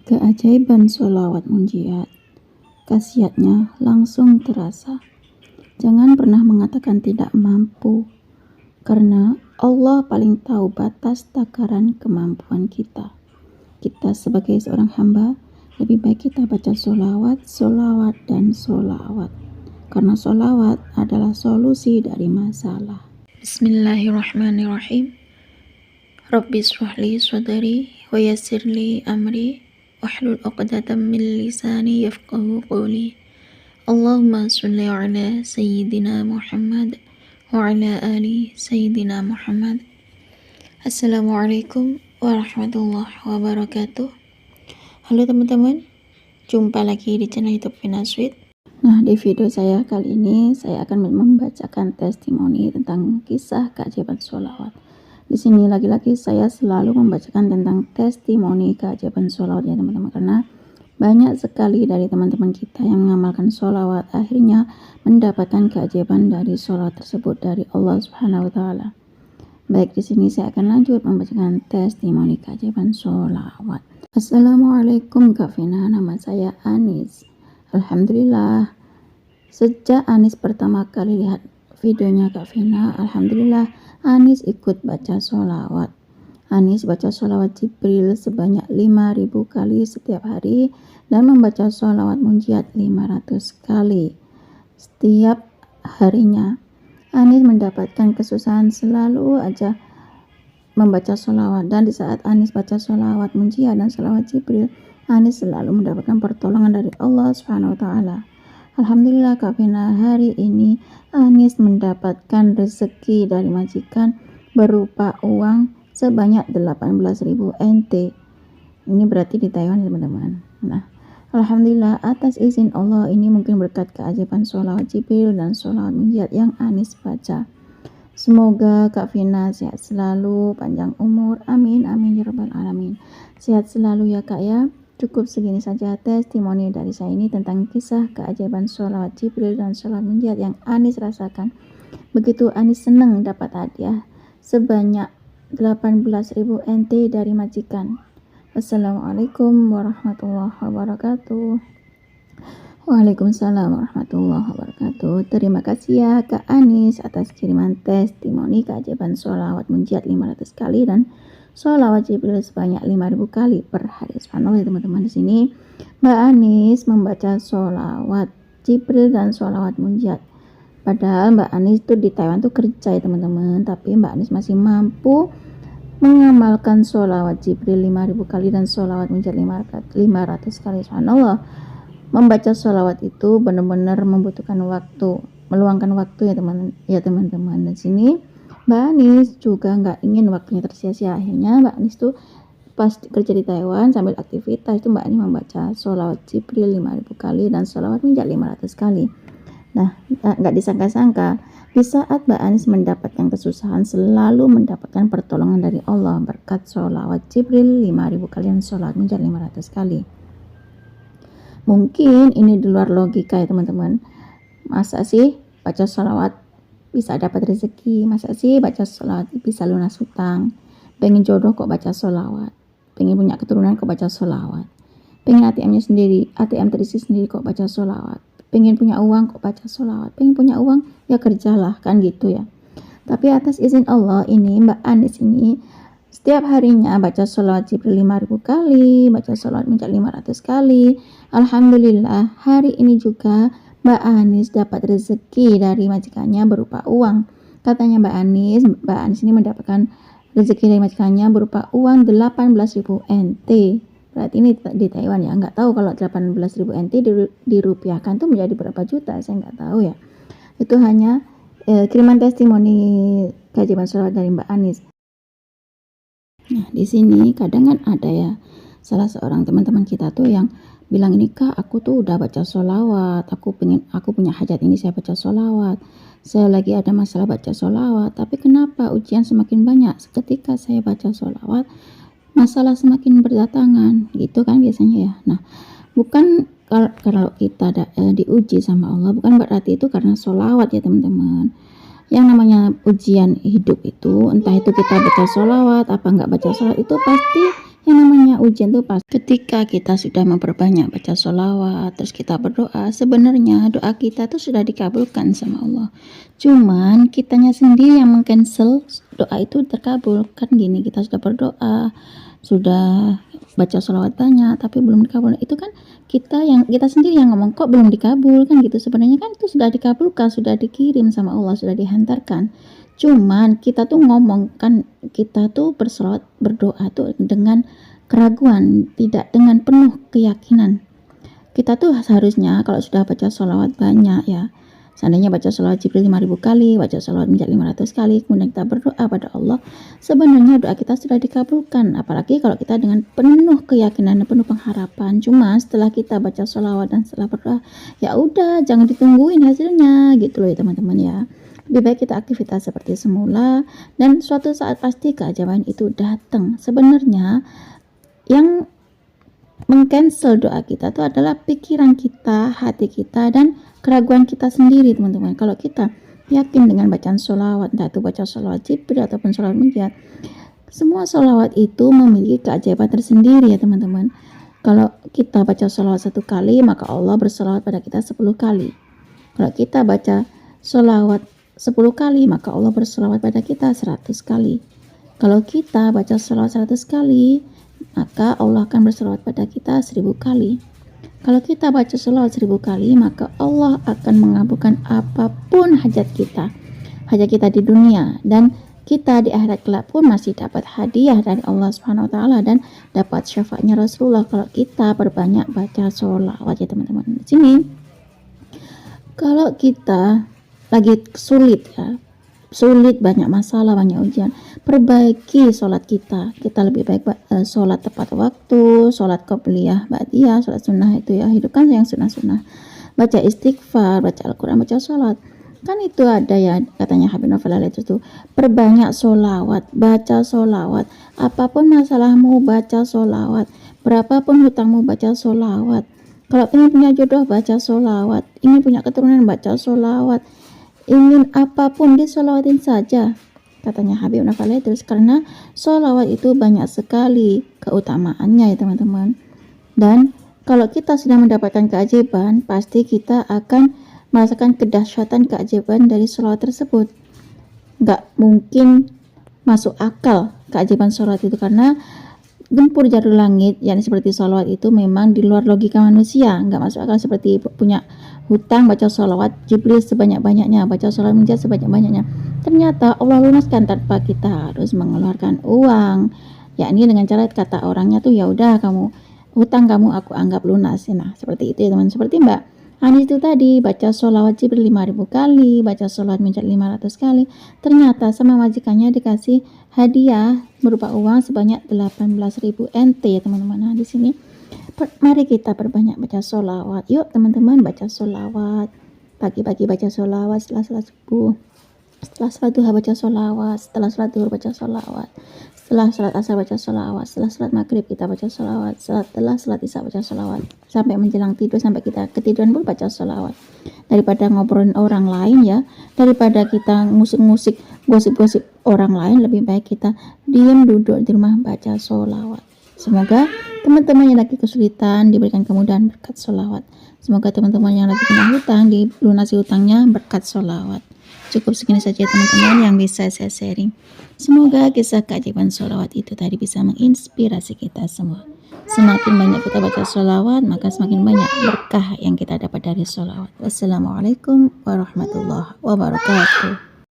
Keajaiban sholawat munjiat, khasiatnya langsung terasa. Jangan pernah mengatakan tidak mampu, karena Allah paling tahu batas takaran kemampuan kita. Kita sebagai seorang hamba, lebih baik kita baca sholawat, dan sholawat. Karena sholawat adalah solusi dari masalah. Bismillahirrahmanirrahim. Rabbi shrahli sadri wa yassirli amri wahlul 'uqdatam min lisani yafqahu qawli. Allahumma sholli ala sayyidina Muhammad wa ala ali sayyidina Muhammad. Assalamualaikum warahmatullahi wabarakatuh. Halo teman-teman, jumpa lagi di channel YouTube Vina Sweet. Nah, di video saya kali ini saya akan membacakan testimoni tentang kisah keajaiban sholawat. Di sini lagi-lagi saya selalu membacakan tentang testimoni keajaiban sholawat ya teman-teman, karena banyak sekali dari teman-teman kita yang mengamalkan sholawat akhirnya mendapatkan keajaiban dari sholawat tersebut dari Allah Subhanahu wa Ta'ala. Baik, di sini saya akan lanjut membacakan testimoni keajaiban sholawat. Assalamualaikum Kak Vina, nama saya Anis. Alhamdulillah, sejak Anis pertama kali lihat videonya Kak Vina, alhamdulillah Anis ikut baca sholawat. Anis baca sholawat Jibril sebanyak 5.000 kali setiap hari dan membaca sholawat munjiat 500 kali setiap harinya. Anis mendapatkan kesusahan selalu aja membaca sholawat, dan di saat Anis baca sholawat munjiat dan sholawat Jibril, Anis selalu mendapatkan pertolongan dari Allah Subhanahu wa Ta'ala. Alhamdulillah Kak Vina, hari ini Anis mendapatkan rezeki dari majikan berupa uang sebanyak 18.000 NT. Ini berarti di Taiwan teman-teman. Nah, alhamdulillah atas izin Allah, ini mungkin berkat keajaiban sholawat Jibril dan sholawat munjiat yang Anis baca. Semoga Kak Vina sehat selalu, panjang umur, amin amin ya rabbal alamin. Sehat selalu ya Kak ya. Cukup segini saja testimoni dari saya ini tentang kisah keajaiban sholawat Jibril dan sholawat munjiat yang Anis rasakan. Begitu Anis senang dapat hadiah sebanyak 18.000 NT dari majikan. Wassalamualaikum warahmatullahi wabarakatuh. Waalaikumsalam warahmatullahi wabarakatuh. Terima kasih ya Kak Anis atas kiriman testimoni keajaiban sholawat munjiat 500 kali dan sholawat Jibril sebanyak 5.000 kali per hari. Subhanallah teman-teman, di sini Mbak Anis membaca sholawat Jibril dan sholawat munjiat. Padahal Mbak Anis tuh di Taiwan tuh kerja ya teman-teman, tapi Mbak Anis masih mampu mengamalkan sholawat Jibril 5.000 kali dan sholawat munjiat 500 kali. Subhanallah, membaca sholawat itu benar-benar membutuhkan waktu, meluangkan waktu ya teman-teman. Di sini Mbak Anis juga nggak ingin waktunya tersia-sia. Akhirnya Mbak Anis tuh pas kerja di Taiwan sambil aktivitas itu Mbak Anis membaca sholawat Jibril 5.000 kali dan sholawat munjiat 500 kali. Nah, nggak disangka-sangka di saat Mbak Anis mendapatkan kesusahan selalu mendapatkan pertolongan dari Allah berkat sholawat Jibril 5.000 kali dan sholawat munjiat 500 kali. Mungkin ini di luar logika ya teman-teman. Masa sih baca sholawat bisa dapat rezeki? Masa sih baca sholawat bisa lunas hutang? Pengen jodoh kok baca sholawat? Pengen punya keturunan kok baca sholawat? Pengen ATM-nya sendiri, ATM terisi sendiri kok baca sholawat? Pengen punya uang kok baca sholawat? Pengen punya uang ya kerjalah, kan gitu ya. Tapi atas izin Allah ini Mbak Anis ini setiap harinya baca sholawat Jibril 5.000 kali, baca sholawat munjiat 500 kali. Alhamdulillah hari ini juga Mbak Anis dapat rezeki dari majikannya berupa uang. Katanya Mbak Anis ini mendapatkan rezeki dari majikannya berupa uang 18.000 NT. Berarti ini di Taiwan ya. Nggak tahu kalau 18.000 NT dirupiahkan tuh menjadi berapa juta, saya nggak tahu ya. Itu hanya kiriman testimoni keajaiban sholawat dari Mbak Anis. Nah, di sini kadang kan ada ya salah seorang teman-teman kita tuh yang bilang, ini Kak, aku tuh udah baca sholawat, aku punya hajat ini, saya baca sholawat, saya lagi ada masalah baca sholawat, tapi kenapa ujian semakin banyak ketika saya baca sholawat, masalah semakin berdatangan, gitu kan biasanya ya. Nah, bukan kalau kita diuji sama Allah, bukan berarti itu karena sholawat ya teman-teman. Yang namanya ujian hidup itu, entah itu kita baca sholawat apa nggak baca sholawat, itu pasti Yang namanya ujian tuh pas ketika kita sudah memperbanyak baca sholawat, terus kita berdoa, sebenarnya doa kita tuh sudah dikabulkan sama Allah. Cuman kitanya sendiri yang mengcancel doa itu terkabul. Kan gini, kita sudah berdoa, sudah baca sholawat banyak tapi belum dikabul, itu kan kita sendiri yang ngomong kok belum dikabul kan gitu. Sebenarnya kan itu sudah dikabulkan, sudah dikirim sama Allah, sudah dihantarkan. Cuman kita tuh ngomong kan, kita tuh bersolawat berdoa tuh dengan keraguan, tidak dengan penuh keyakinan. Kita tuh seharusnya kalau sudah baca sholawat banyak ya, seandainya baca sholawat Jibril 5000 kali, baca sholawat minjat 500 kali, kemudian kita berdoa pada Allah, sebenarnya doa kita sudah dikabulkan. Apalagi kalau kita dengan penuh keyakinan dan penuh pengharapan. Cuma setelah kita baca sholawat dan setelah berdoa, ya udah jangan ditungguin hasilnya gitu loh ya teman-teman ya. Lebih baik kita aktivitas seperti semula, dan suatu saat pasti keajaiban itu datang. Sebenarnya yang mengcancel doa kita itu adalah pikiran kita, hati kita, dan keraguan kita sendiri teman-teman. Kalau kita yakin dengan bacaan sholawat, entah itu baca sholawat Jibril ataupun sholawat minjat, semua sholawat itu memiliki keajaiban tersendiri ya teman-teman. Kalau kita baca sholawat 1 kali, maka Allah bersolawat pada kita 10 kali. Kalau kita baca sholawat 10 kali, maka Allah bersolawat pada kita 100 kali. Kalau kita baca sholawat 100 kali, maka Allah akan bersolawat pada kita 1000 kali. Kalau kita baca sholawat 1000 kali, maka Allah akan mengabulkan apapun hajat kita di dunia, dan kita di akhirat kelak pun masih dapat hadiah dari Allah Subhanahu wa taala dan dapat syafaatnya Rasulullah kalau kita perbanyak baca sholawat ya teman-teman. Di sini kalau kita lagi sulit, banyak masalah, banyak ujian, perbaiki sholat kita lebih baik sholat tepat waktu, sholat qobliyah, ba'diyah, sholat sunnah itu ya, hidupkan yang sunnah-sunnah, baca istighfar, baca Al-Quran, baca sholat. Kan itu ada ya katanya Habib Novel itu tuh, perbanyak sholawat, baca sholawat, apapun masalahmu baca sholawat, berapapun hutangmu baca sholawat, kalau ingin punya jodoh baca sholawat, ingin punya keturunan baca sholawat, ingin apapun disolawatin saja katanya Habib Novel terus, karena sholawat itu banyak sekali keutamaannya ya teman-teman. Dan kalau kita sudah mendapatkan keajaiban, pasti kita akan merasakan kedahsyatan keajaiban dari sholawat tersebut. Nggak mungkin masuk akal keajaiban sholawat itu, karena gempur jalur langit yang seperti sholawat itu memang di luar logika manusia, nggak masuk akal. Seperti punya hutang, baca sholawat Jibril sebanyak-banyaknya, baca sholawat minjat sebanyak-banyaknya, ternyata Allah lunaskan tanpa kita harus mengeluarkan uang, yakni dengan cara kata orangnya tuh, ya udah kamu hutang kamu aku anggap lunas. Nah seperti itu ya teman, seperti Mbak Anis itu tadi, baca sholawat Jibril 5000 kali, baca sholawat minjat 500 kali, ternyata sama majikannya dikasih hadiah berupa uang sebanyak 18.000 NT ya teman-teman. Nah di sini mari kita perbanyak baca sholawat. Yuk teman-teman, baca sholawat pagi-pagi, baca sholawat setelah sholat subuh, setelah sholat duha baca sholawat, setelah sholat duhur baca sholawat, setelah sholat asar baca sholawat, setelah sholat maghrib kita baca sholawat, setelah sholat isya baca sholawat, sampai menjelang tidur, sampai kita ketiduran pun baca sholawat. Daripada ngobrolin orang lain ya, daripada kita ngusik-ngusik gosip-gosip orang lain, lebih baik kita diam duduk di rumah baca sholawat. Semoga teman-teman yang lagi kesulitan diberikan kemudahan berkat sholawat. Semoga teman-teman yang lagi punya hutang dilunasi hutangnya berkat sholawat. Cukup segini saja teman-teman yang bisa saya sharing. Semoga kisah keajaiban sholawat itu tadi bisa menginspirasi kita semua. Semakin banyak kita baca sholawat, maka semakin banyak berkah yang kita dapat dari sholawat. Wassalamualaikum warahmatullahi wabarakatuh.